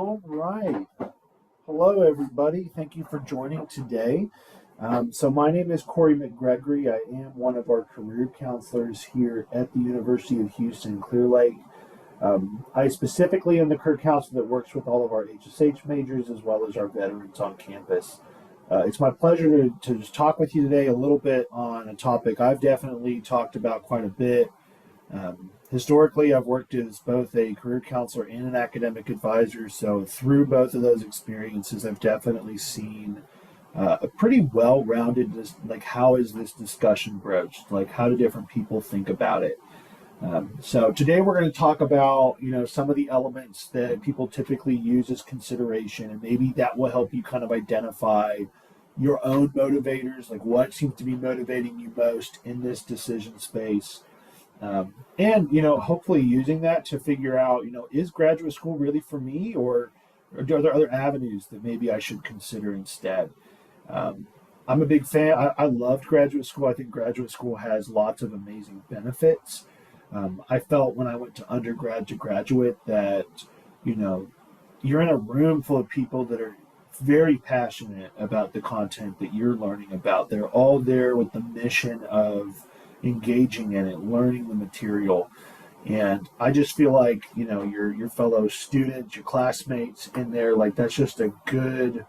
All right. Hello, everybody. Thank you for joining today. So my name is Corey McGregory. I am one of our career counselors here at the University of Houston, Clear Lake. I specifically am the career counselor that works with all of our HSH majors as well as our veterans on campus. It's my pleasure to just talk with you today a little bit on a topic I've definitely talked about quite a bit. Historically, I've worked as both a career counselor and an academic advisor. So through both of those experiences, I've definitely seen a pretty well-rounded, like how is this discussion broached? Like how do different people think about it? So today we're going to talk about, some of the elements that people typically use as consideration, and maybe that will help you kind of identify your own motivators, like what seems to be motivating you most in this decision space. Hopefully using that to figure out, is graduate school really for me, or are there other avenues that maybe I should consider instead? I'm a big fan. I loved graduate school. I think graduate school has lots of amazing benefits. I felt when I went to undergrad to graduate that, you're in a room full of people that are very passionate about the content that you're learning about. They're all there with the mission of engaging in it, learning the material. And I just feel like, your fellow students, your classmates in there, like that's just a good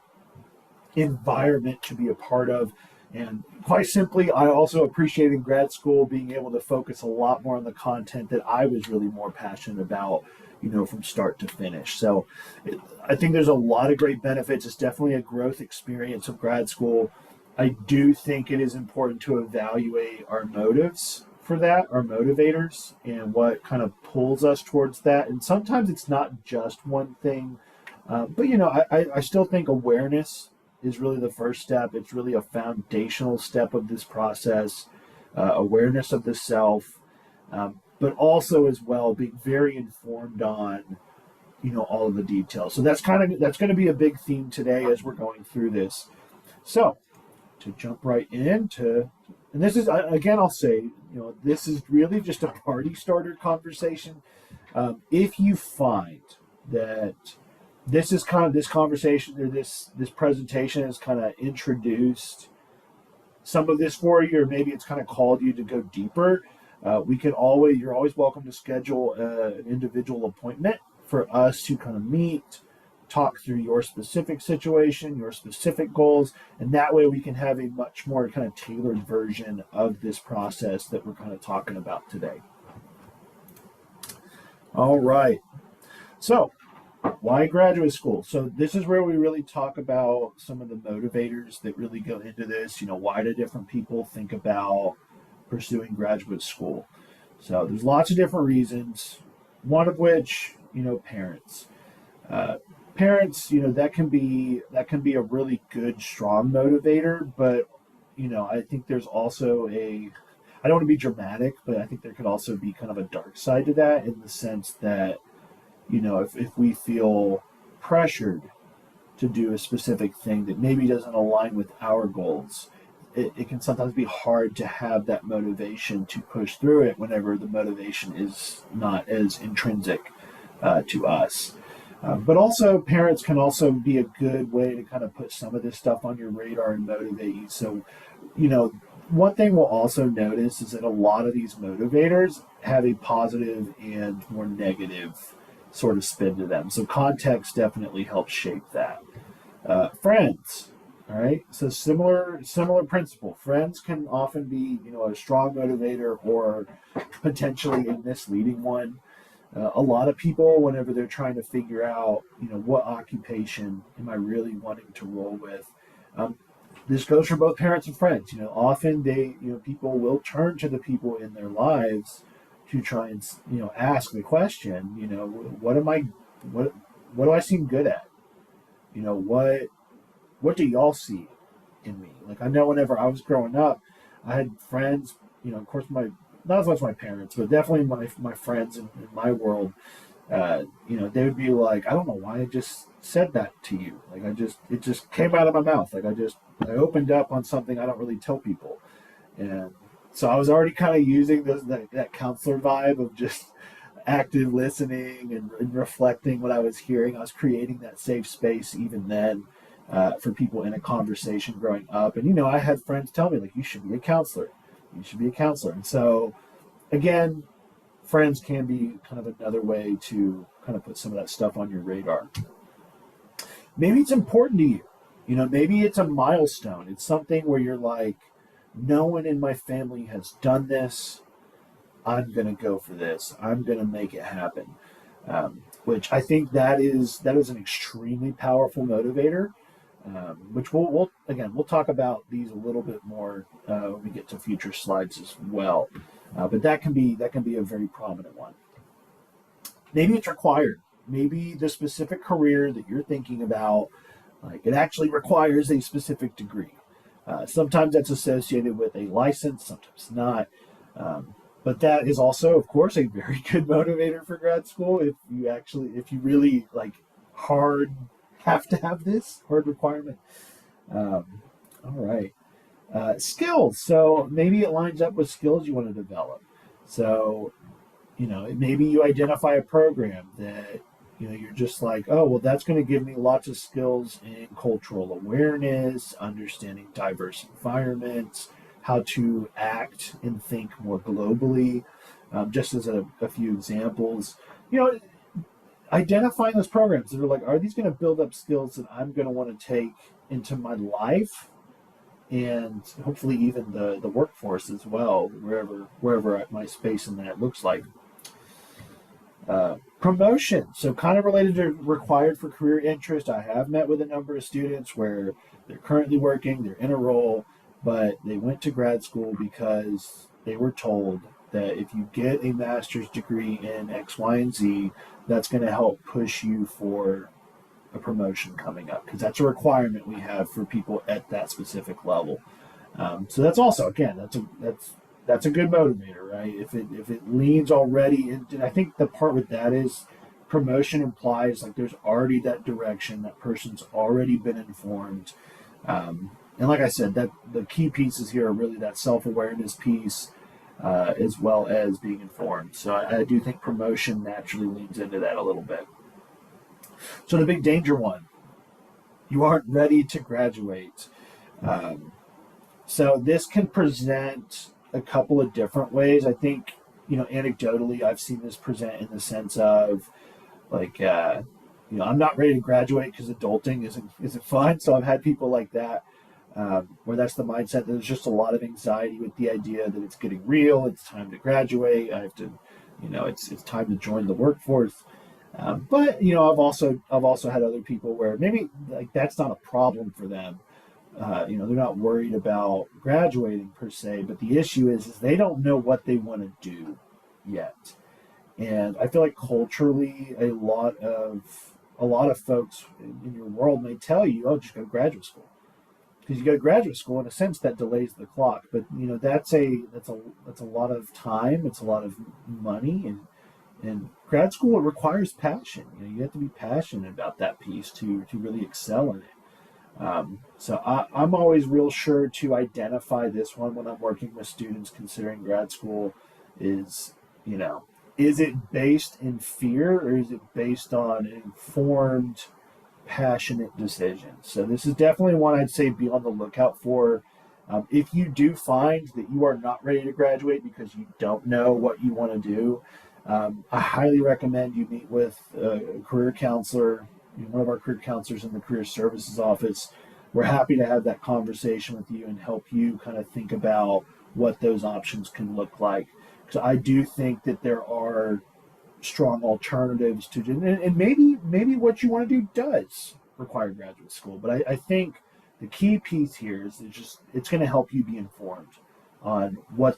environment to be a part of. And quite simply, I also appreciate in grad school being able to focus a lot more on the content that I was really more passionate about, from start to finish. So I think there's a lot of great benefits. It's definitely a growth experience of grad school. I do think it is important to evaluate our motives for that, our motivators, and what kind of pulls us towards that. And sometimes it's not just one thing, but I still think awareness is really the first step. It's really a foundational step of this process, awareness of the self, but also as well being very informed on, all of the details. So that's going to be a big theme today as we're going through this. So to jump right into, and this is, again, I'll say, this is really just a party starter conversation. If you find that this is kind of this conversation or this presentation has kind of introduced some of this for you, or maybe it's kind of called you to go deeper, you're always welcome to schedule an individual appointment for us to kind of meet, talk through your specific situation, your specific goals, and that way we can have a much more kind of tailored version of this process that we're kind of talking about today. All right. So why graduate school? So this is where we really talk about some of the motivators that really go into this. Why do different people think about pursuing graduate school? So there's lots of different reasons, one of which, parents. Parents, that can be a really good, strong motivator, but, I think there's also I don't want to be dramatic, but I think there could also be kind of a dark side to that in the sense that, if we feel pressured to do a specific thing that maybe doesn't align with our goals, it can sometimes be hard to have that motivation to push through it whenever the motivation is not as intrinsic to us. But also parents can also be a good way to kind of put some of this stuff on your radar and motivate you. So, one thing we'll also notice is that a lot of these motivators have a positive and more negative sort of spin to them. So context definitely helps shape that. Friends, all right? So similar principle. Friends can often be, a strong motivator or potentially a misleading one. A lot of people, whenever they're trying to figure out, what occupation am I really wanting to roll with, this goes for both parents and friends. Often people will turn to the people in their lives to try and, ask the question, what do I seem good at? What do y'all see in me? Like, I know whenever I was growing up, I had friends, of course, not as much my parents, but definitely my friends in my world, they would be like, I don't know why I just said that to you. Like, it just came out of my mouth. Like, I opened up on something I don't really tell people. And so I was already kind of using that counselor vibe of just, active listening and reflecting what I was hearing. I was creating that safe space even then for people in a conversation growing up. And, I had friends tell me, like, you should be a counselor. You should be a counselor. And so, again, friends can be kind of another way to kind of put some of that stuff on your radar. Maybe it's important to you. Maybe it's a milestone. It's something where you're like, no one in my family has done this. I'm going to go for this. I'm going to make it happen. Which I think that is an extremely powerful motivator. Which we'll talk about these a little bit more when we get to future slides as well. But that can be a very prominent one. Maybe it's required. Maybe the specific career that you're thinking about, like, it actually requires a specific degree. Sometimes that's associated with a license, sometimes not. But that is also, of course, a very good motivator for grad school if you really like hard have to have this hard requirement. All right. Skills. So maybe it lines up with skills you want to develop. So, maybe you identify a program that, you're just like, oh, well, that's going to give me lots of skills in cultural awareness, understanding diverse environments, how to act and think more globally. Just as a few examples, identifying those programs that are like, are these going to build up skills that I'm going to want to take into my life and hopefully even the workforce as well, wherever my space in that looks like. Promotion. So kind of related to required for career interest. I have met with a number of students where they're currently working, they're in a role, but they went to grad school because they were told that if you get a master's degree in X, Y, and Z, that's going to help push you for a promotion coming up, because that's a requirement we have for people at that specific level. So that's also, again, that's a good motivator, right? If it leans already, and I think the part with that is promotion implies like there's already that direction, that person's already been informed. And like I said, that the key pieces here are really that self-awareness piece, as well as being informed. So I do think promotion naturally leans into that a little bit. So the big danger one, you aren't ready to graduate. So this can present a couple of different ways. I think, anecdotally, I've seen this present in the sense of like, I'm not ready to graduate because adulting isn't fun. So I've had people like that, where that's the mindset. There's just a lot of anxiety with the idea that it's getting real. It's time to graduate. I have to, it's time to join the workforce. But I've also had other people where maybe like that's not a problem for them. They're not worried about graduating per se, but the issue is they don't know what they want to do yet. And I feel like culturally, a lot of folks in your world may tell you, "Oh, just go to graduate school," because you go to graduate school. In a sense, that delays the clock. But that's a lot of time. It's a lot of money, and grad school, it requires passion. You have to be passionate about that piece to really excel in it. So I'm always real sure to identify this one when I'm working with students considering grad school is it based in fear or is it based on an informed, passionate decision? So this is definitely one I'd say be on the lookout for. If you do find that you are not ready to graduate because you don't know what you want to do, I highly recommend you meet with a career counselor, one of our career counselors in the career services office. We're happy to have that conversation with you and help you kind of think about what those options can look like. Because I do think that there are strong alternatives to, and maybe what you want to do does require graduate school. But I think the key piece here is it's going to help you be informed on what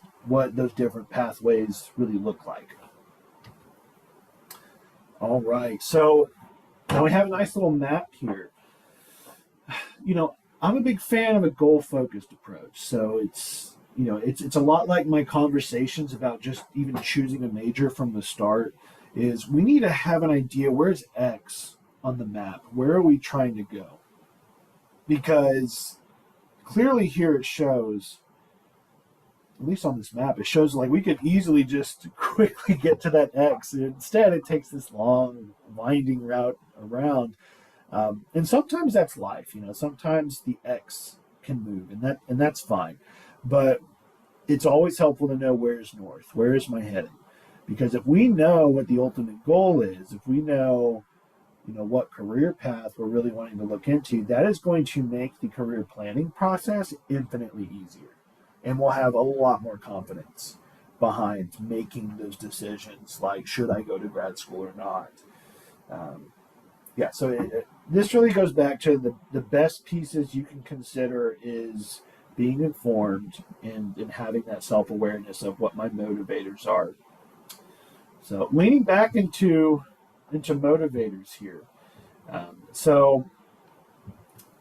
those different pathways really look like. All right, so now we have a nice little map here. I'm a big fan of a goal-focused approach. So it's a lot like my conversations about just even choosing a major from the start. Is we need to have an idea, where's X on the map? Where are we trying to go? Because clearly here it shows at least on this map, it shows like we could easily just quickly get to that X. Instead, it takes this long, winding route around. And sometimes that's life, sometimes the X can move, and that's fine. But it's always helpful to know where's north, where is my heading? Because if we know what the ultimate goal is, if we know what career path we're really wanting to look into, that is going to make the career planning process infinitely easier. And we'll have a lot more confidence behind making those decisions, like should I go to grad school or not. So this really goes back to the best pieces you can consider is being informed and having that self-awareness of what my motivators are. So leaning back into motivators here.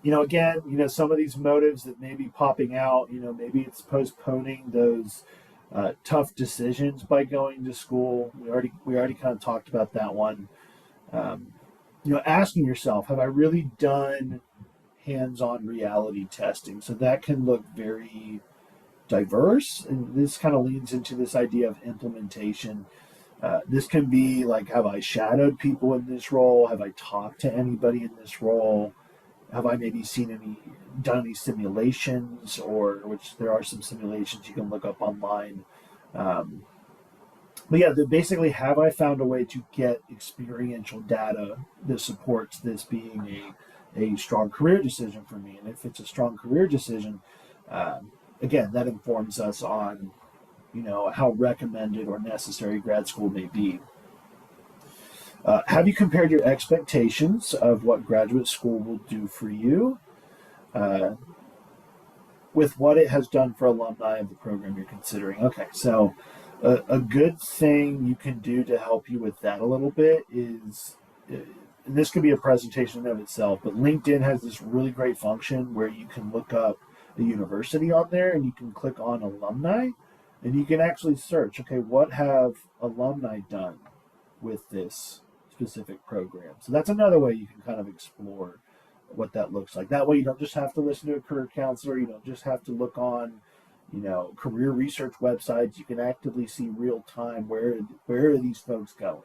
Again, some of these motives that may be popping out, maybe it's postponing those tough decisions by going to school. We already kind of talked about that one. Asking yourself, have I really done hands-on reality testing? So that can look very diverse, and this kind of leans into this idea of implementation. This can be like, have I shadowed people in this role? Have I talked to anybody in this role? Have I maybe done any simulations, or which there are some simulations you can look up online. Basically, have I found a way to get experiential data that supports this being a strong career decision for me? And if it's a strong career decision, again, that informs us on how recommended or necessary grad school may be. Have you compared your expectations of what graduate school will do for you with what it has done for alumni of the program you're considering? Okay, so a good thing you can do to help you with that a little bit is, and this could be a presentation in of itself, but LinkedIn has this really great function where you can look up the university on there and you can click on alumni and you can actually search, okay, what have alumni done with this specific program? So that's another way you can kind of explore what that looks like. That way you don't just have to listen to a career counselor, you don't just have to look on career research websites. You can actively see real time where are these folks going.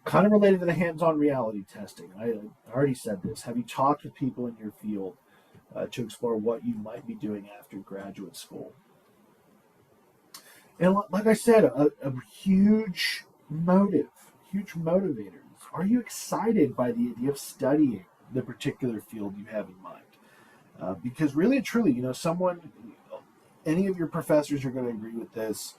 Kind of related to the hands-on reality testing. I already said this. Have you talked with people in your field to explore what you might be doing after graduate school? And like I said, a huge motivator. Are you excited by the idea of studying the particular field you have in mind? Because really and truly, any of your professors are going to agree with this.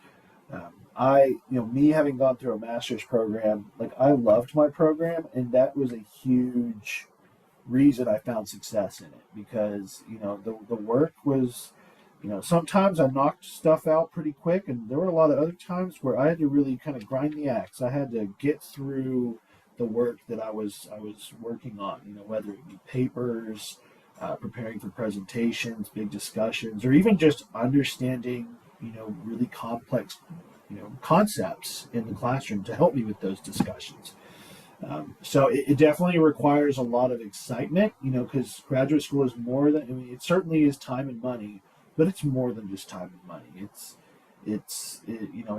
Me having gone through a master's program, like I loved my program, and that was a huge reason I found success in it, because, the work was, sometimes I knocked stuff out pretty quick, and there were a lot of other times where I had to really kind of grind the axe. I had to get through the work that I was working on, whether it be papers, preparing for presentations, big discussions, or even just understanding, really complex, concepts in the classroom to help me with those discussions. So it definitely requires a lot of excitement, because graduate school is more than, it certainly is time and money, but it's more than just time and money. It's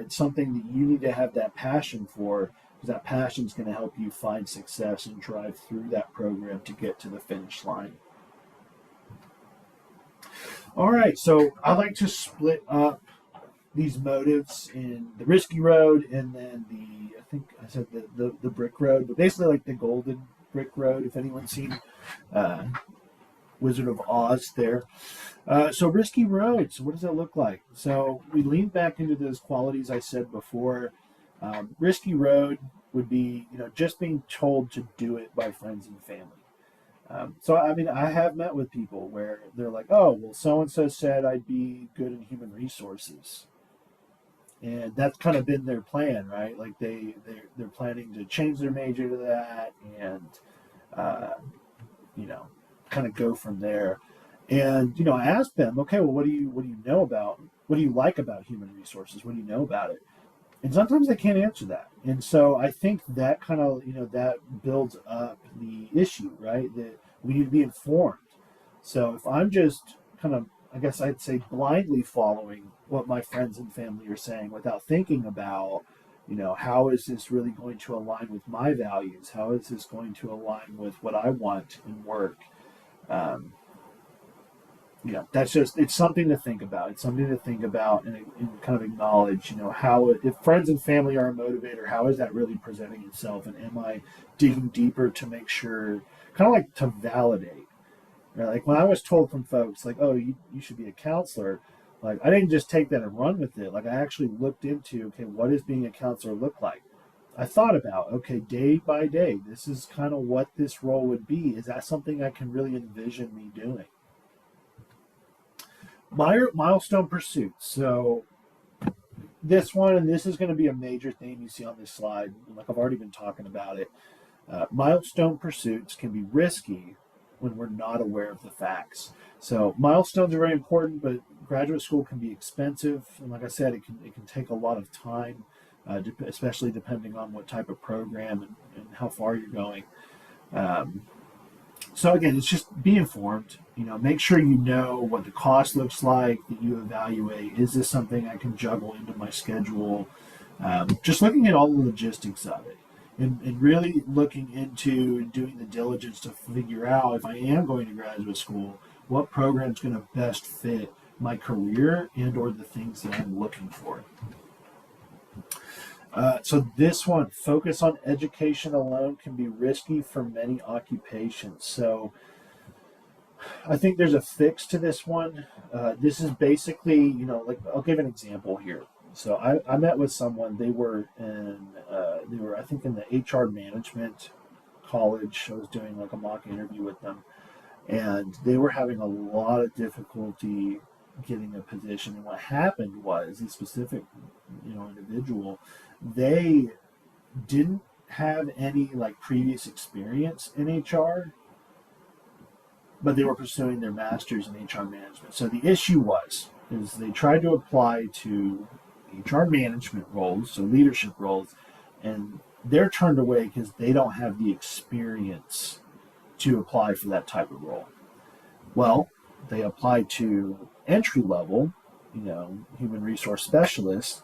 something that you need to have that passion for, because that passion is going to help you find success and drive through that program to get to the finish line. All right, so I like to split up these motives in the risky road and then I think I said the brick road, but basically like the golden brick road, if anyone's seen Wizard of Oz there. So risky roads, what does that look like? So we lean back into those qualities I said before. Risky road would be, just being told to do it by friends and family. I have met with people where they're like, oh, well, so-and-so said I'd be good in human resources. And that's kind of been their plan, right? Like they're planning to change their major to that and, kind of go from there. And, I asked them, okay, well, what do you like about human resources? What do you know about it? And sometimes they can't answer that. And so I think that kind of, that builds up the issue, right? That we need to be informed. So if I'm just kind of I guess I'd say, blindly following what my friends and family are saying without thinking about, how is this really going to align with my values? How is this going to align with what I want in work? Um, that's it's something to think about. It's something to think about and kind of acknowledge, how, if friends and family are a motivator, how is that really presenting itself? And am I digging deeper to make sure, kind of like to validate? Like when I was told from folks, like, oh, you should be a counselor, like I didn't just take that and run with it. Like I actually looked into, okay, what does being a counselor look like? I thought about, okay, day by day, this is kind of what this role would be. Is that something I can really envision me doing? My milestone pursuits. So this one, and this is going to be a major theme you see on this slide. Like I've already been talking about it. Milestone pursuits can be risky when we're not aware of the facts. So milestones are very important, but graduate school can be expensive, and like I said, it can take a lot of time, especially depending on what type of program and how far you're going. Um, so again, it's just be informed. Make sure you know what the cost looks like. That you evaluate: is this something I can juggle into my schedule? Just looking at all the logistics of it, and really looking into and doing the diligence to figure out, if I am going to graduate school, what program is going to best fit my career and or the things that I'm looking for. So this one, focus on education alone, can be risky for many occupations. So I think there's a fix to this one. This is basically, like I'll give an example here. So I met with someone. They were I think in the HR management college. I was doing like a mock interview with them, and they were having a lot of difficulty getting a position. And what happened was, a specific, individual, they didn't have any like previous experience in HR, but they were pursuing their master's in HR management. So the issue is they tried to apply to HR management roles, so leadership roles, and they're turned away because they don't have the experience to apply for that type of role. Well, they applied to entry level, human resource specialists,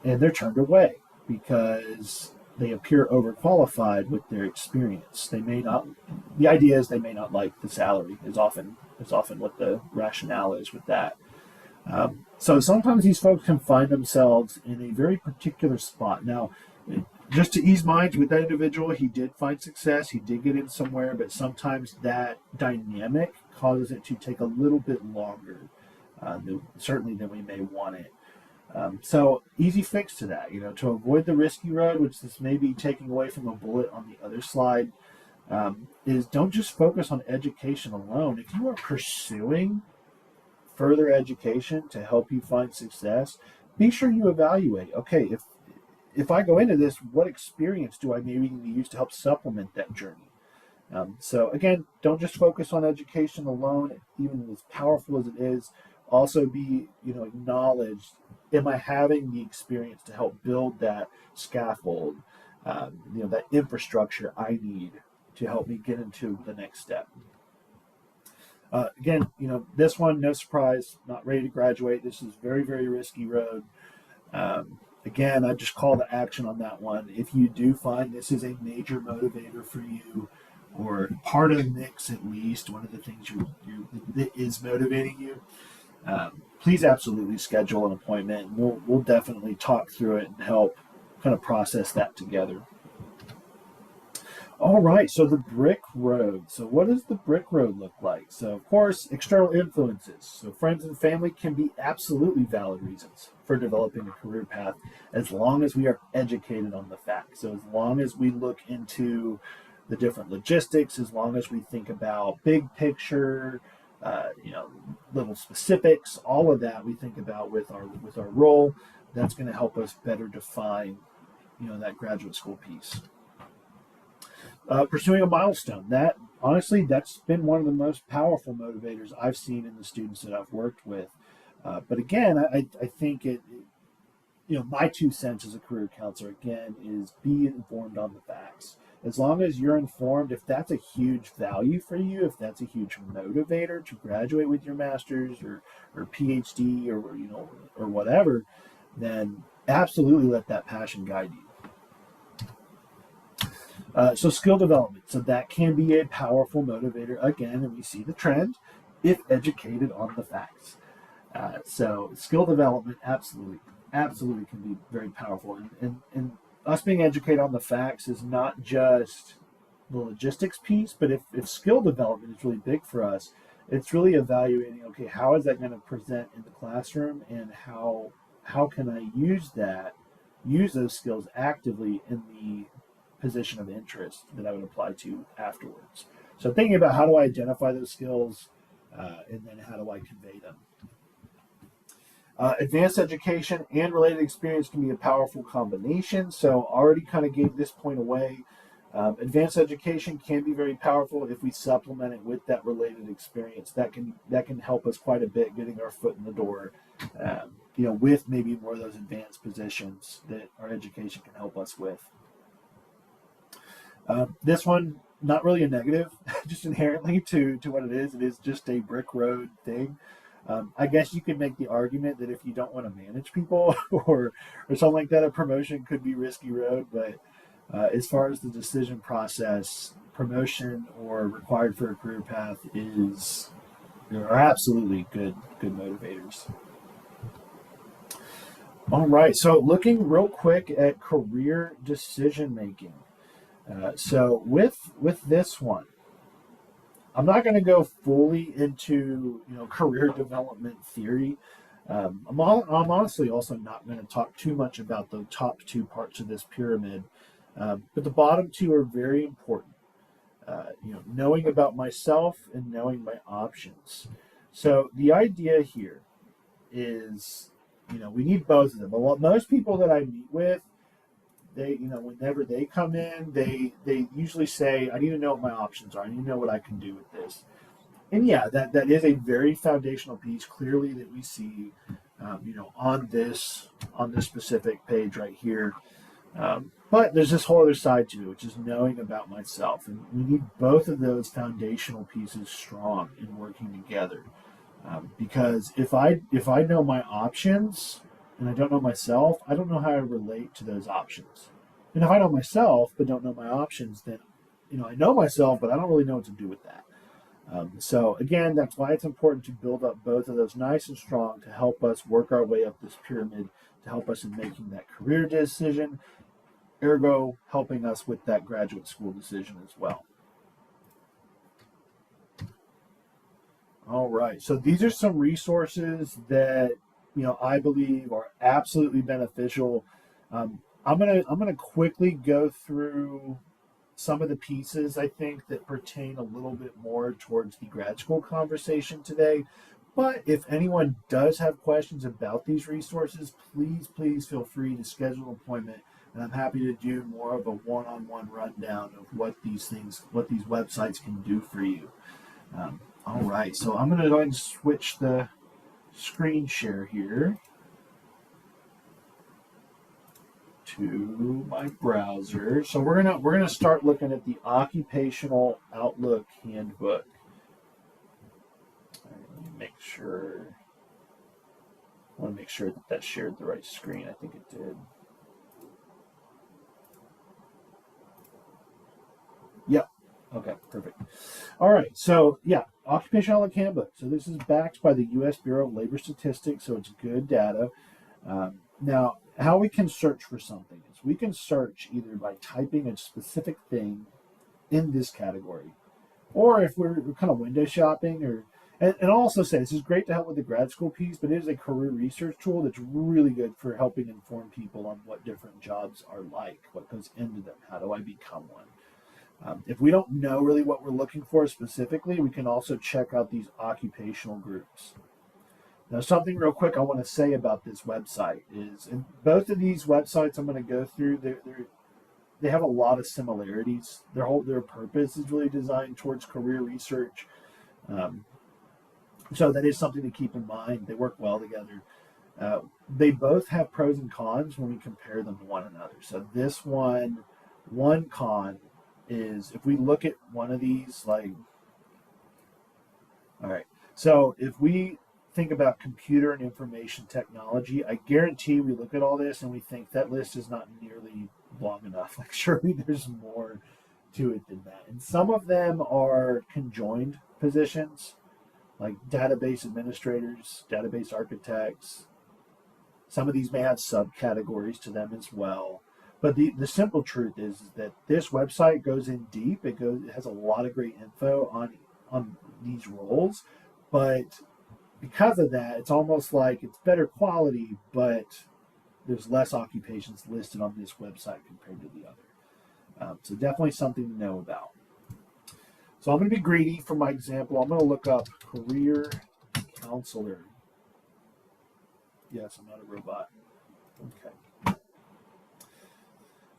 and they're turned away because they appear overqualified with their experience. They may not. The idea is they may not like the salary. Is often what the rationale is with that. So sometimes these folks can find themselves in a very particular spot. Now, just to ease minds with that individual, he did find success. He did get in somewhere, but sometimes that dynamic causes it to take a little bit longer, certainly than we may want it. So easy fix to that, to avoid the risky road, which this may be taking away from a bullet on the other slide, is don't just focus on education alone. If you are pursuing further education to help you find success, be sure you evaluate, okay, if I go into this, what experience do I maybe need to use to help supplement that journey? So again, don't just focus on education alone, even as powerful as it is. Also be, acknowledged. Am I having the experience to help build that scaffold, that infrastructure I need to help me get into the next step? Again, this one, no surprise, not ready to graduate. This is very, very risky road. Again, I just call to action on that one. If you do find this is a major motivator for you, or part of the mix at least, one of the things that is motivating you, please absolutely schedule an appointment. We'll definitely talk through it and help kind of process that together. All right, so the brick road. So what does the brick road look like? So of course, external influences. So friends and family can be absolutely valid reasons for developing a career path, as long as we are educated on the facts. So as long as we look into the different logistics, as long as we think about big picture, little specifics, all of that we think about with our role, that's going to help us better define, that graduate school piece. Pursuing a milestone, that's been one of the most powerful motivators I've seen in the students that I've worked with. But again, I think my 2 cents as a career counselor, again, is be informed on the facts. as long as you're informed, if that's a huge value for you, if that's a huge motivator to graduate with your master's or PhD or or whatever, then absolutely let that passion guide you. So skill development. So that can be a powerful motivator again, and we see the trend if educated on the facts. So skill development absolutely can be very powerful. And us being educated on the facts is not just the logistics piece, but if skill development is really big for us, it's really evaluating, okay, how is that going to present in the classroom, and how can I use those skills actively in the position of interest that I would apply to afterwards. So thinking about how do I identify those skills, and then how do I convey them. Advanced education and related experience can be a powerful combination. So already kind of gave this point away. Advanced education can be very powerful if we supplement it with that related experience. That can help us quite a bit getting our foot in the door, with maybe more of those advanced positions that our education can help us with. This one, not really a negative, just inherently to what it is. It is just a brick road thing. I guess you could make the argument that if you don't want to manage people or something like that, a promotion could be risky road. But as far as the decision process, promotion or required for a career path are absolutely good motivators. All right, so looking real quick at career decision making. So with this one, I'm not going to go fully into career development theory. I'm honestly also not going to talk too much about the top two parts of this pyramid, but the bottom two are very important. Knowing about myself and knowing my options. So the idea here is, we need both of them. But most people that I meet with, they, whenever they come in, they usually say, I need to know what my options are. I need to know what I can do with this. And yeah, that is a very foundational piece, clearly, that we see, on this specific page right here. But there's this whole other side to it, which is knowing about myself. And we need both of those foundational pieces strong and working together. Because if I know my options and I don't know myself, I don't know how I relate to those options. And if I know myself but don't know my options, then I know myself, but I don't really know what to do with that. So again, that's why it's important to build up both of those nice and strong to help us work our way up this pyramid, to help us in making that career decision, ergo helping us with that graduate school decision as well. All right, so these are some resources that I believe are absolutely beneficial. I'm gonna quickly go through some of the pieces I think that pertain a little bit more towards the grad school conversation today. But if anyone does have questions about these resources, please feel free to schedule an appointment, and I'm happy to do more of a one-on-one rundown of what these websites can do for you. All right, so I'm going to go ahead and switch the screen share here to my browser. So we're gonna start looking at the Occupational Outlook Handbook. All right, let me make sure. I want to make sure that shared the right screen. I think it did. Yep. Okay, perfect. All right, so yeah, Occupational Outlook Handbook. So this is backed by the U.S. Bureau of Labor Statistics, so it's good data. Now, how we can search for something is we can search either by typing a specific thing in this category, or if we're kind of window shopping, and I'll also say this is great to help with the grad school piece, but it is a career research tool that's really good for helping inform people on what different jobs are like, what goes into them, how do I become one. If we don't know really what we're looking for specifically, we can also check out these occupational groups. Now, something real quick I want to say about this website is, in both of these websites I'm going to go through, they have a lot of similarities. Their purpose is really designed towards career research. So that is something to keep in mind. They work well together. They both have pros and cons when we compare them to one another. So this one con is if we look at one of these, like, all right, so if we think about computer and information technology, I guarantee we look at all this and we think that list is not nearly long enough. Like, surely there's more to it than that. And some of them are conjoined positions, like database administrators, database architects. Some of these may have subcategories to them as well. But the simple truth is that this website goes in deep. It has a lot of great info on these roles, but because of that, it's almost like it's better quality, but there's less occupations listed on this website compared to the other. So definitely something to know about. So I'm going to be greedy for my example. I'm going to look up career counselor. Yes, I'm not a robot. Okay.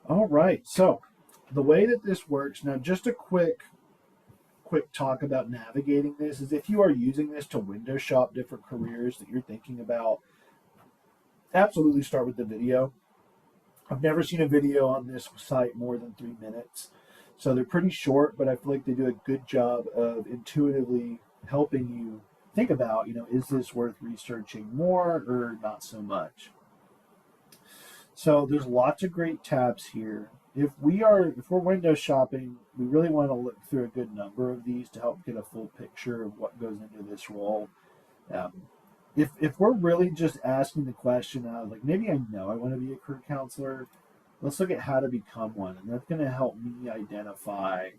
All right. So the way that this works now, just a quick talk about navigating this is if you are using this to window shop different careers that you're thinking about, absolutely start with the video. I've never seen a video on this site more than 3 minutes. So they're pretty short, but I feel like they do a good job of intuitively helping you think about, is this worth researching more or not so much? So there's lots of great tabs here. If we're window shopping, we really want to look through a good number of these to help get a full picture of what goes into this role. If we're really just asking the question of, like, maybe I know I want to be a career counselor, let's look at how to become one. And that's going to help me identify,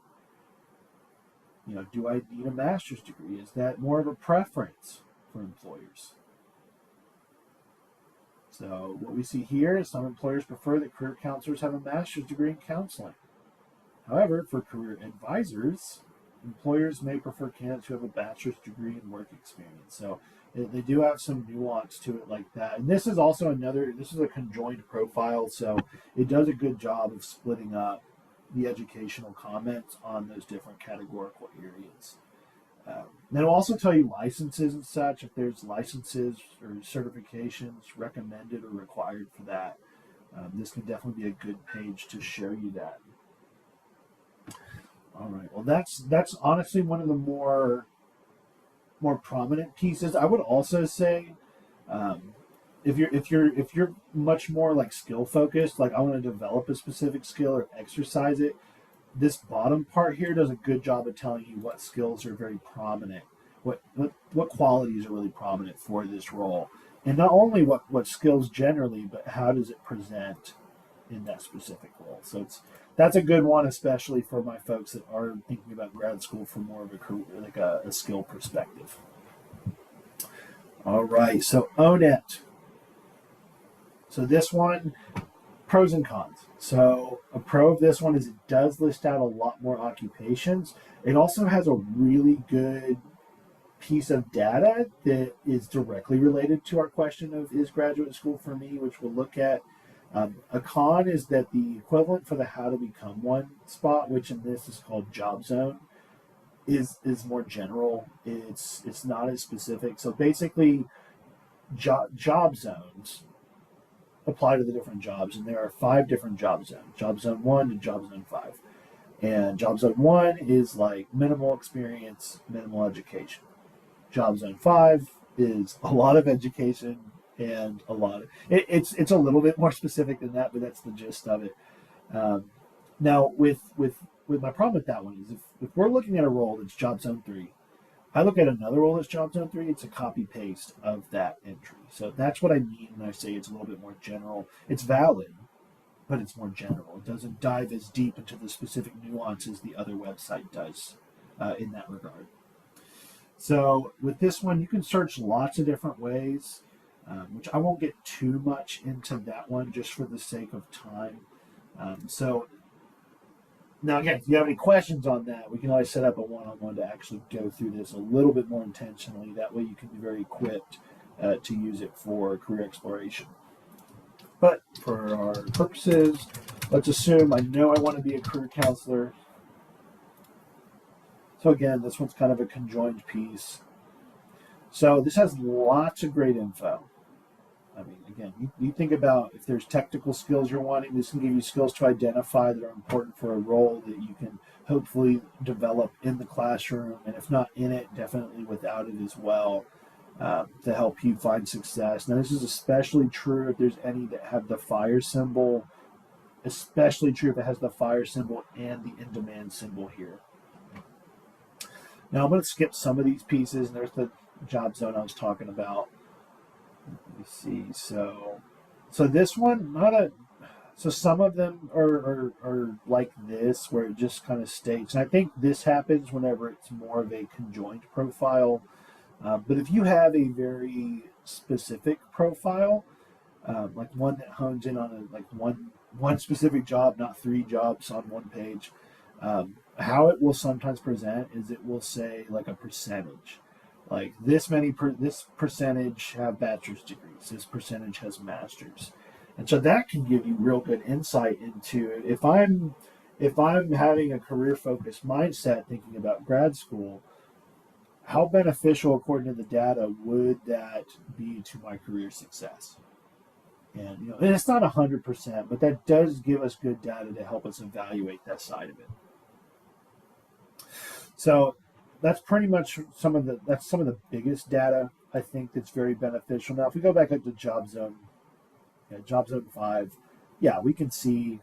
do I need a master's degree? Is that more of a preference for employers? So what we see here is some employers prefer that career counselors have a master's degree in counseling. However, for career advisors, employers may prefer candidates who have a bachelor's degree in work experience. So they do have some nuance to it like that. And this is also this is a conjoined profile, so it does a good job of splitting up the educational comments on those different categorical areas. Then it'll also tell you licenses and such, if there's licenses or certifications recommended or required for that. This can definitely be a good page to show you that. All right. Well, that's honestly one of the more prominent pieces. I would also say, if you're much more like skill focused, like I want to develop a specific skill or exercise it, this bottom part here does a good job of telling you what skills are very prominent, what qualities are really prominent for this role, and not only what skills generally, but how does it present in that specific role. So that's a good one, especially for my folks that are thinking about grad school from more of a career, like a skill perspective. All right, so own it. So this one, pros and cons. So a pro of this one is it does list out a lot more occupations. It also has a really good piece of data that is directly related to our question of is graduate school for me, which we'll look at. A con is that the equivalent for the how to become one spot, which in this is called job zone, is more general. It's not as specific. So basically, job zones apply to the different jobs, and there are 5 different job zones: job zone 1 and job zone 5. And job zone 1 is like minimal experience, minimal education. Job zone 5 is a lot of education and a lot of it's a little bit more specific than that, but that's the gist of it. Now with my problem with that one is if we're looking at a role that's job zone 3, I look at another role that's job zone 3, it's a copy paste of that entry. So that's what I mean when I say it's a little bit more general. It's valid, but it's more general. It doesn't dive as deep into the specific nuances the other website does in that regard. So with this one, you can search lots of different ways, which I won't get too much into that one just for the sake of time. So now, again, if you have any questions on that, we can always set up a one-on-one to actually go through this a little bit more intentionally. That way you can be very equipped to use it for career exploration. But for our purposes, let's assume I know I want to be a career counselor. So again, this one's kind of a conjoined piece. So this has lots of great info. I mean, again, you think about if there's technical skills you're wanting, this can give you skills to identify that are important for a role that you can hopefully develop in the classroom, and if not in it, definitely without it as well, to help you find success. Now, this is especially true if there's any that have the fire symbol, especially true if it has the fire symbol and the in-demand symbol here. Now, I'm going to skip some of these pieces, and there's the job zone I was talking about. Let me see. So this one, so some of them are like this, where it just kind of states. And I think this happens whenever it's more of a conjoined profile. But if you have a very specific profile, like one that hones in on one specific job, not 3 jobs on one page, how it will sometimes present is it will say like a percentage. Like this percentage have bachelor's degrees, this percentage has masters, and so that can give you real good insight into if I'm having a career focused mindset thinking about grad school, how beneficial according to the data would that be to my career success? And and it's not 100%, but that does give us good data to help us evaluate that side of it. So that's pretty much some of the biggest data I think that's very beneficial. Now, if we go back up to job zone 5, we can see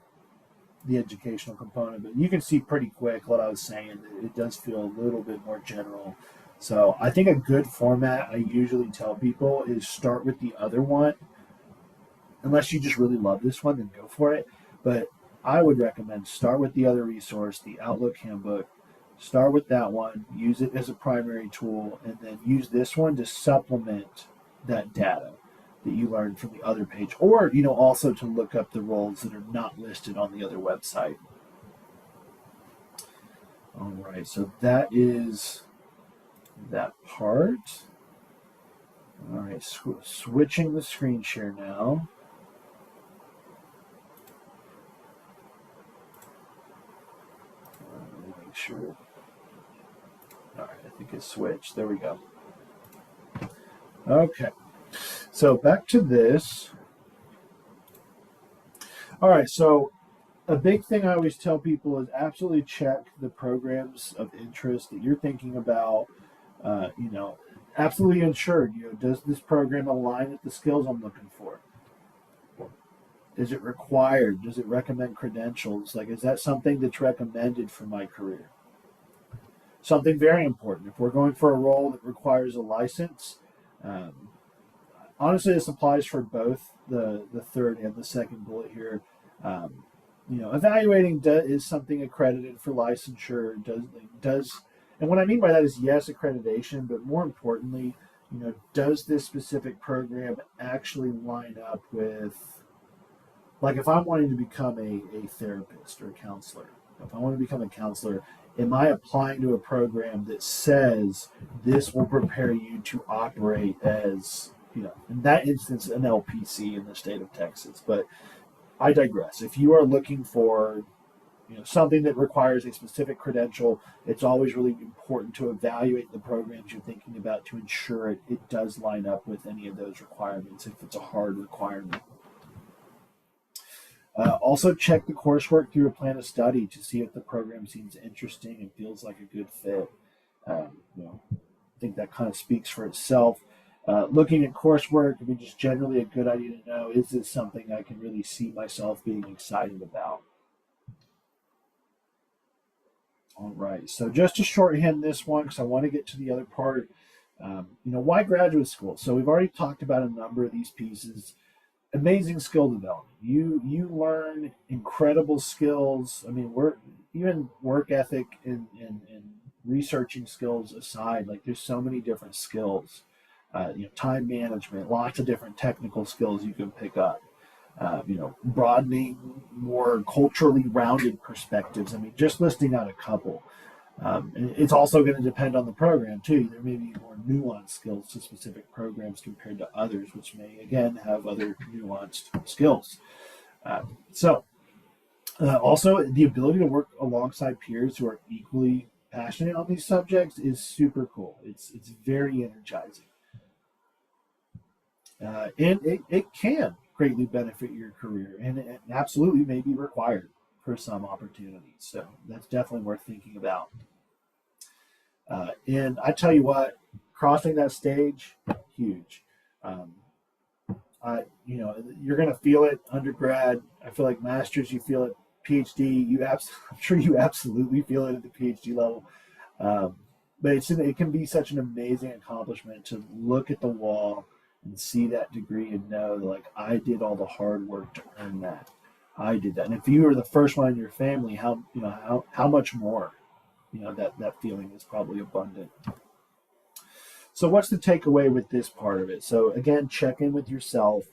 the educational component, but you can see pretty quick what I was saying. It does feel a little bit more general. So I think a good format I usually tell people is start with the other one. Unless you just really love this one, then go for it. But I would recommend start with the other resource, the Outlook Handbook. Start with that one, use it as a primary tool, and then use this one to supplement that data that you learned from the other page, or also to look up the roles that are not listed on the other website. All right, so that is that part. All right, switching the screen share now. Let me make sure. All right, I think it switched. There we go. Okay, so back to this. All right, so a big thing I always tell people is absolutely check the programs of interest that you're thinking about. Absolutely ensure, does this program align with the skills I'm looking for? Is it required? Does it recommend credentials? Like, is that something that's recommended for my career? Something very important, if we're going for a role that requires a license, honestly, this applies for both the third and the second bullet here. Evaluating is something accredited for licensure. Does and what I mean by that is yes, accreditation, but more importantly, does this specific program actually line up with, like, if I'm wanting to become a therapist or a counselor, if I want to become a counselor, am I applying to a program that says this will prepare you to operate as, in that instance, an LPC in the state of Texas? But I digress. If you are looking for something that requires a specific credential, it's always really important to evaluate the programs you're thinking about to ensure it does line up with any of those requirements if it's a hard requirement. Also check the coursework through a plan of study to see if the program seems interesting and feels like a good fit. I think that kind of speaks for itself. Looking at coursework, just generally a good idea to know, is this something I can really see myself being excited about? All right, so just to shorthand this one, because I want to get to the other part, why graduate school? So we've already talked about a number of these pieces. Amazing skill development. You learn incredible skills. Even work ethic and researching skills aside, like there's so many different skills. Time management, lots of different technical skills you can pick up. Broadening more culturally rounded perspectives. Just listing out a couple. It's also going to depend on the program too. There may be more nuanced skills to specific programs compared to others, which may again have other nuanced skills. Also, the ability to work alongside peers who are equally passionate on these subjects is super cool. It's very energizing. And it can greatly benefit your career, and it absolutely may be required for some opportunities. So that's definitely worth thinking about. And I tell you what, crossing that stage, huge. Um, you're going to feel it undergrad. I feel like masters, you feel it. PhD, I'm sure you absolutely feel it at the PhD level. Um, but it can be such an amazing accomplishment to look at the wall and see that degree and know that, like, I did all the hard work to earn that. I did that. And if you were the first one in your family, how much more, that feeling is probably abundant. So what's the takeaway with this part of it? So again, check in with yourself,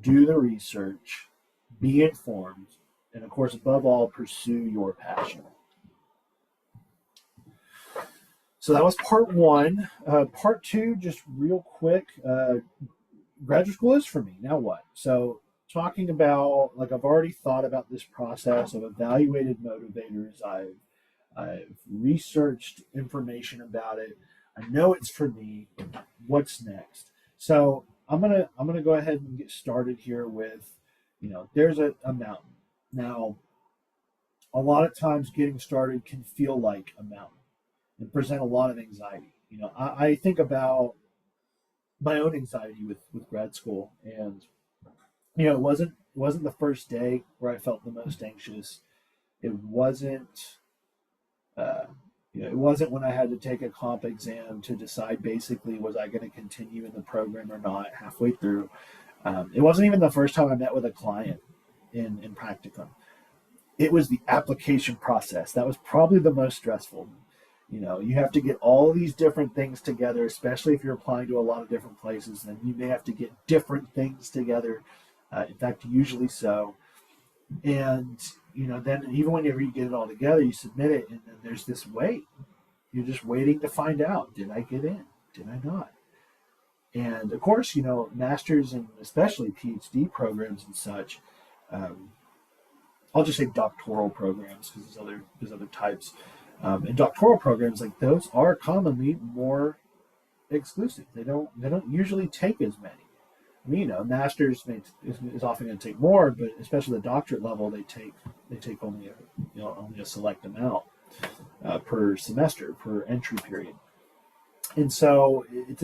do the research, be informed, and of course, above all, pursue your passion. So that was part one. Part two, just real quick. Graduate school is for me. Now what? So talking about, like, I've already thought about this process. I've evaluated motivators. I've researched information about it. I know it's for me. What's next? So I'm gonna go ahead and get started here with, there's a mountain. Now, a lot of times getting started can feel like a mountain and present a lot of anxiety. I think about my own anxiety with grad school, and it wasn't the first day where I felt the most anxious. It wasn't uh, it wasn't when I had to take a comp exam to decide basically was I going to continue in the program or not halfway through. It wasn't even the first time I met with a client in practicum. It was the application process that was probably the most stressful. You have to get all of these different things together, especially if you're applying to a lot of different places. Then you may have to get different things together. In fact, usually so. And then even whenever you get it all together, you submit it, and then there's this wait. You're just waiting to find out: did I get in? Did I not? And of course, masters and especially PhD programs and such. Um, I'll just say doctoral programs because there's other types. And doctoral programs like those are commonly more exclusive. They don't usually take as many. I mean, masters is often going to take more, but especially the doctorate level, they take only a select amount per semester per entry period. And so it's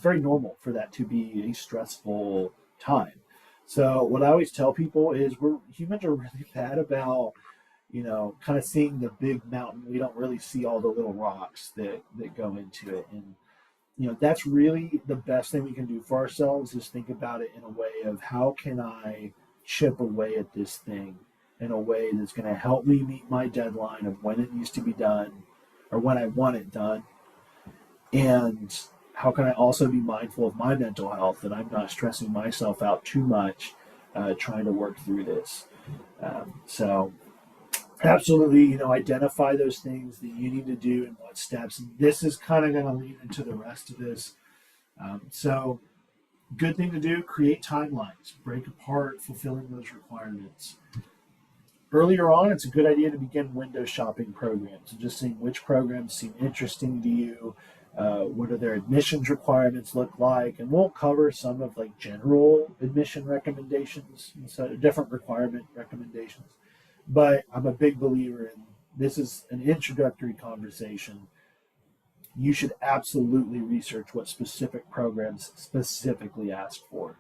very normal for that to be a stressful time. So what I always tell people is humans are really bad about kind of seeing the big mountain. We don't really see all the little rocks that go into it. And, that's really the best thing we can do for ourselves is think about it in a way of how can I chip away at this thing in a way that's going to help me meet my deadline of when it needs to be done or when I want it done. And how can I also be mindful of my mental health that I'm not stressing myself out too much trying to work through this. So absolutely, identify those things that you need to do and what steps. And this is kind of going to lead into the rest of this. So good thing to do, create timelines, break apart fulfilling those requirements. Earlier on, it's a good idea to begin window shopping programs and just seeing which programs seem interesting to you. What do their admissions requirements look like? And we'll cover some of like general admission recommendations, so different requirement recommendations. But I'm a big believer in this is an introductory conversation. You should absolutely research what specific programs specifically ask for,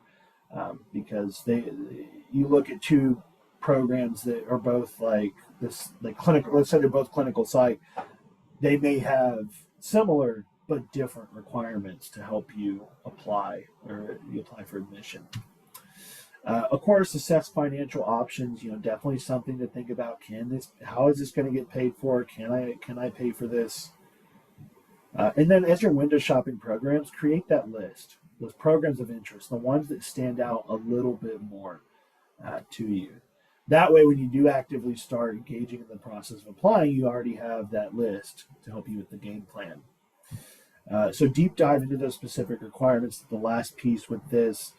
because you look at two programs that are both like this, like clinical. Let's say they're both clinical psych. They may have similar but different requirements to help you apply or you apply for admission. Of course, assess financial options. Definitely something to think about. How is this going to get paid for? Can I pay for this? And then, as your window shopping programs, create that list. Those programs of interest, the ones that stand out a little bit more to you. That way, when you do actively start engaging in the process of applying, you already have that list to help you with the game plan. So deep dive into those specific requirements. The last piece with this.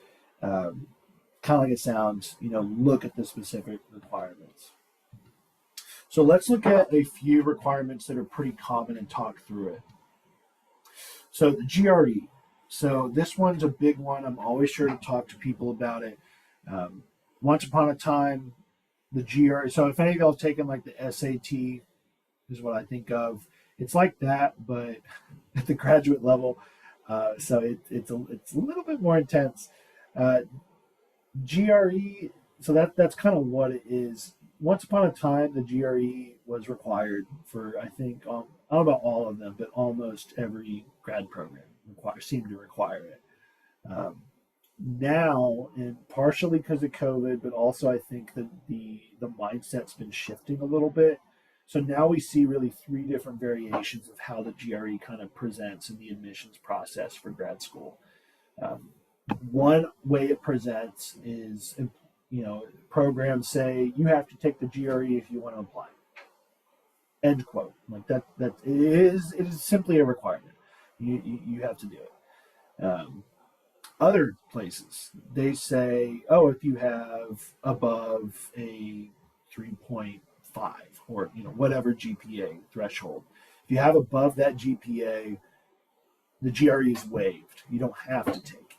Kind of like it sounds, look at the specific requirements. So let's look at a few requirements that are pretty common and talk through it. So the GRE. So this one's a big one. I'm always sure to talk to people about it. Um, Once upon a time, the GRE. So if any of y'all have taken like the SAT, is what I think of. It's like that, but at the graduate level. It's a little bit more intense. Uh, GRE. So that's kind of what it is. Once upon a time, the GRE was required for I think I don't know about all of them, but almost every grad program seemed to require it. Um, Now, and partially because of COVID, but also I think that the mindset's been shifting a little bit. So now we see really three different variations of how the GRE kind of presents in the admissions process for grad school. Um, One way it presents is, programs say you have to take the GRE if you want to apply. End quote. Like that. That it is simply a requirement. You have to do it. Other places they say, oh, if you have above a 3.5 or whatever GPA threshold, if you have above that GPA, the GRE is waived. You don't have to take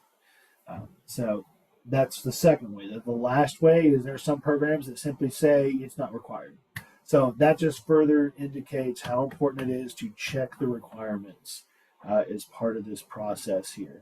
it. So that's the second way. The last way is there are some programs that simply say it's not required. So that just further indicates how important it is to check the requirements as part of this process here.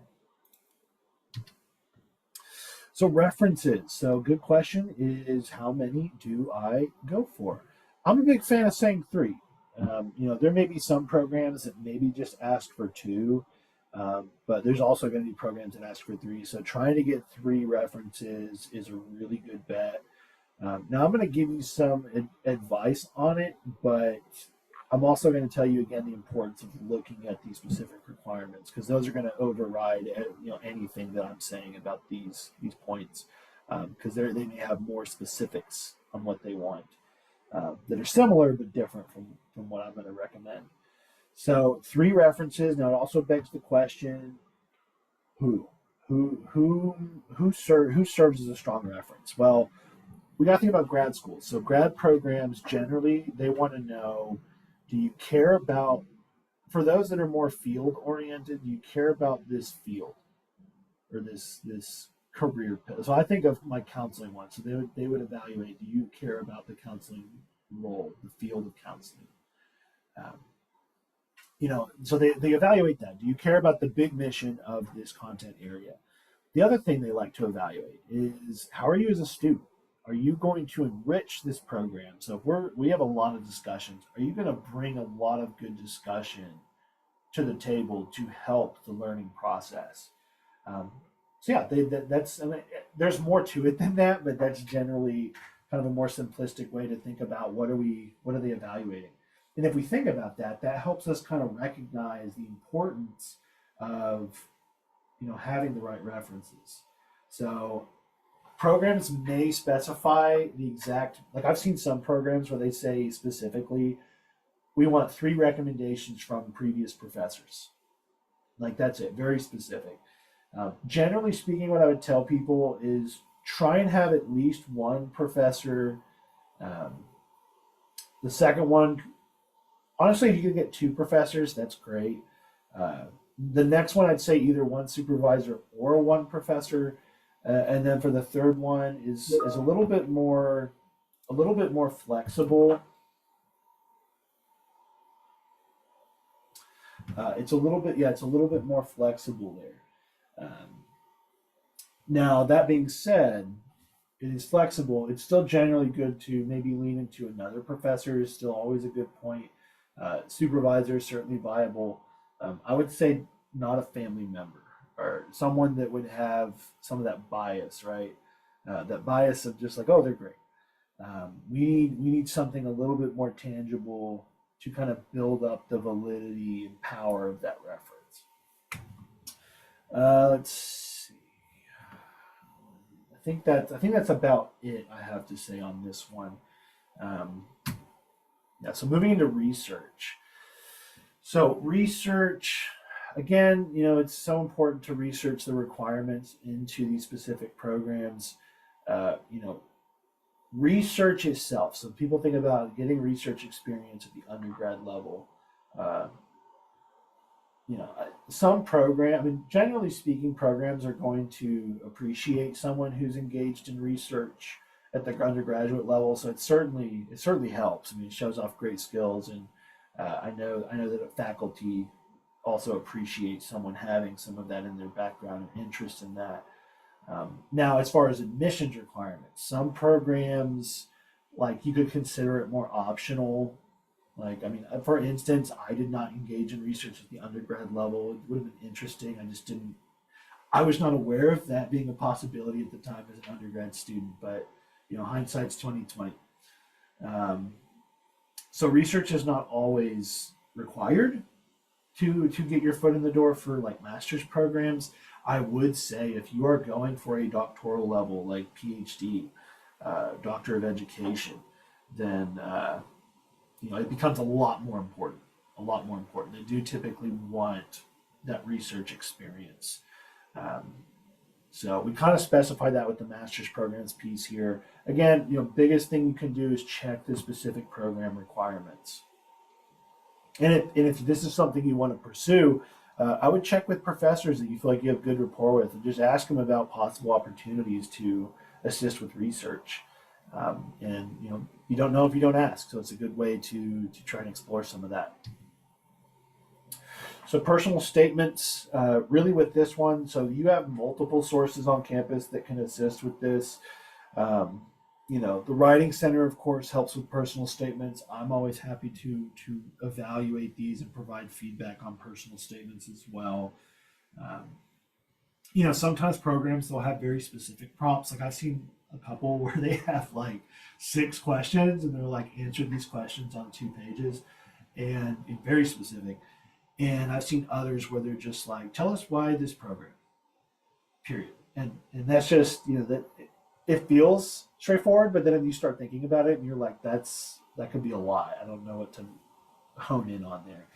So references. So good question is how many do I go for? I'm a big fan of saying three. There may be some programs that maybe just ask for two, but there's also going to be programs that ask for three. So trying to get three references is a really good bet. Now I'm going to give you some advice on it, but I'm also going to tell you again the importance of looking at these specific requirements because those are going to override anything that I'm saying about these points because they may have more specifics on what they want that are similar but different from what I'm going to recommend. So three references. Now it also begs the question: who, who serves as a strong reference? Well, we got to think about grad schools. So grad programs generally they want to know: do you care about, for those that are more field oriented, do you care about this field or this career? So I think of my counseling one. So they would evaluate: do you care about the counseling role, the field of counseling? Um, so they evaluate that. Do you care about the big mission of this content area? The other thing they like to evaluate is how are you as a student? Are you going to enrich this program? So if we have a lot of discussions, are you going to bring a lot of good discussion to the table to help the learning process? Um, so yeah, that's I mean, there's more to it than that, but that's generally kind of a more simplistic way to think about what are they evaluating? And if we think about that, that helps us kind of recognize the importance of having the right references. So programs may specify the exact, like I've seen some programs where they say specifically we want three recommendations from previous professors. Like that's it, very specific. Generally speaking, what I would tell people is try and have at least one professor. um, the second one, honestly, if you could get two professors, that's great. uh, the next one, I'd say either one supervisor or one professor. And then for the third one is a little bit more flexible. It's a little bit more flexible there. Now that being said, it is flexible. It's still generally good to maybe lean into another professor. Is still always a good point. Supervisor is certainly viable. I would say not a family member or someone that would have some of that bias, right? That bias of just like, oh, they're great. We need something a little bit more tangible to kind of build up the validity and power of that reference. Let's see. I think that's about it I have to say on this one. Um, yeah. So moving into research. So research, again, it's so important to research the requirements into these specific programs. Uh, you know, Research itself. So people think about getting research experience at the undergrad level. Uh, some program, I mean, generally speaking, programs are going to appreciate someone who's engaged in research at the undergraduate level. So it certainly helps. I mean, it shows off great skills, and I know that faculty also appreciate someone having some of that in their background and interest in that. Now, as far as admissions requirements, some programs, like, you could consider it more optional. Like, I mean, for instance, I did not engage in research at the undergrad level. It would have been interesting. I just didn't. I was not aware of that being a possibility at the time as an undergrad student. But hindsight's 2020. Um, so research is not always required to get your foot in the door for like master's programs. I would say if you are going for a doctoral level like PhD, Doctor of Education, then it becomes a lot more important. A lot more important. They do typically want that research experience. Um, so we kind of specify that with the master's programs piece here. Again, biggest thing you can do is check the specific program requirements. And if this is something you want to pursue, I would check with professors that you feel like you have good rapport with, and just ask them about possible opportunities to assist with research. And you don't know if you don't ask, so it's a good way to try and explore some of that. So personal statements, really with this one, so you have multiple sources on campus that can assist with this. Um, the Writing Center, of course, helps with personal statements. I'm always happy to evaluate these and provide feedback on personal statements as well. Um, sometimes programs they'll have very specific prompts. Like I've seen a couple where they have like 6 questions and they're like answer these questions on 2 pages and very specific. And I've seen others where they're just like, tell us why this program, period. And that's just, that it feels straightforward, but then if you start thinking about it and you're like, that could be a lie. I don't know what to hone in on there.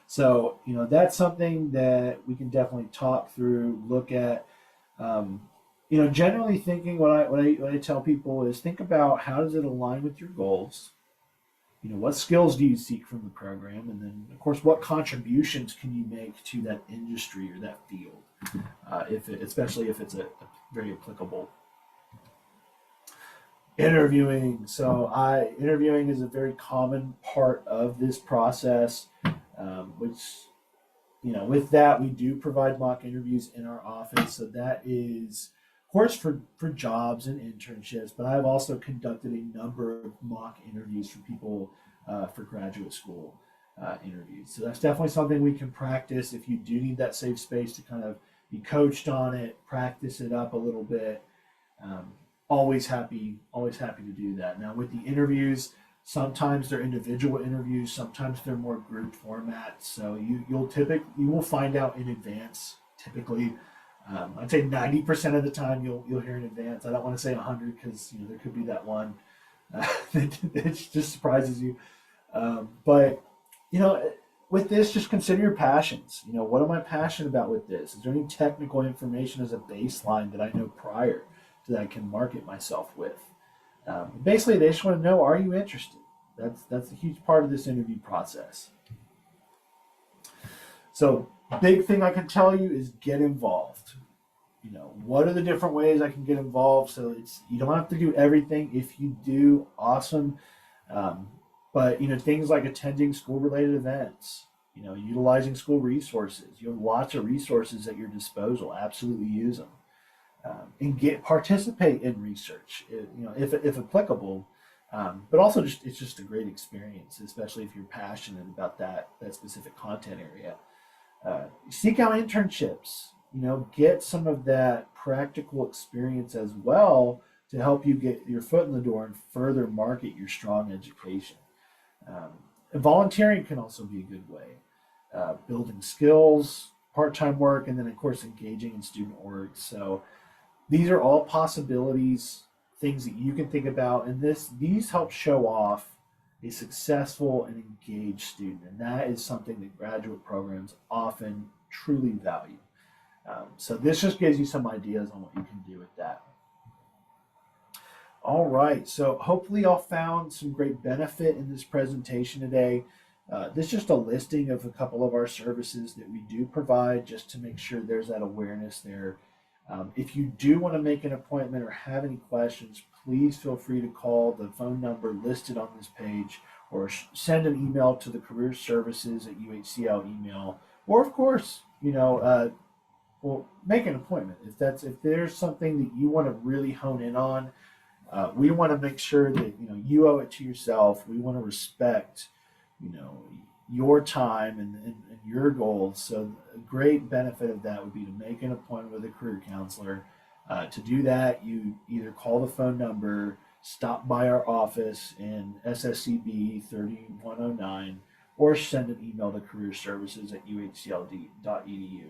So, that's something that we can definitely talk through, look at. Um, generally thinking what I tell people is think about how does it align with your goals. What skills do you seek from the program, and then of course what contributions can you make to that industry or that field, especially if it's a very applicable. Interviewing. So interviewing is a very common part of this process, which with that we do provide mock interviews in our office. So that is, of course, for jobs and internships, but I've also conducted a number of mock interviews for people for graduate school interviews. So that's definitely something we can practice if you do need that safe space to kind of be coached on it, practice it up a little bit. Um, always happy to do that. Now with the interviews, sometimes they're individual interviews, sometimes they're more group format. So you will find out in advance. Typically, I'd say 90% of the time you'll hear in advance. I don't want to say 100 because there could be that one that just surprises you. But with this, just consider your passions. What am I passionate about with this? Is there any technical information as a baseline that I know prior that I can market myself with? Basically, they just want to know, are you interested? That's a huge part of this interview process. So, big thing I can tell you is get involved. What are the different ways I can get involved? So you don't have to do everything. If you do, awesome. Um, but things like attending school-related events, utilizing school resources. You have lots of resources at your disposal. Absolutely use them. And participate in research, if applicable. But also, it's just a great experience, especially if you're passionate about that specific content area. Seek out internships. Get some of that practical experience as well to help you get your foot in the door and further market your strong education. Um, Volunteering can also be a good way. Building skills, part-time work, and then of course engaging in student orgs. So these are all possibilities, things that you can think about, and these help show off a successful and engaged student, and that is something that graduate programs often truly value. So this just gives you some ideas on what you can do with that. All right, so hopefully y'all found some great benefit in this presentation today. This is just a listing of a couple of our services that we do provide just to make sure there's that awareness there. If you do want to make an appointment or have any questions, please feel free to call the phone number listed on this page or send an email to the career services at UHCL email. Or, of course, well, make an appointment. If there's something that you want to really hone in on, we want to make sure that you owe it to yourself. We want to respect you know your time and your goals. So a great benefit of that would be to make an appointment with a career counselor. To do that, you either call the phone number, stop by our office in SSCB 3109, or send an email to careerservices at uhcld.edu.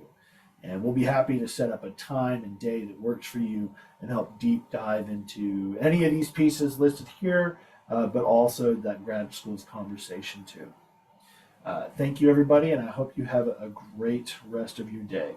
And we'll be happy to set up a time and day that works for you and help deep dive into any of these pieces listed here, but also that grad school's conversation too. Thank you, everybody, and I hope you have a great rest of your day.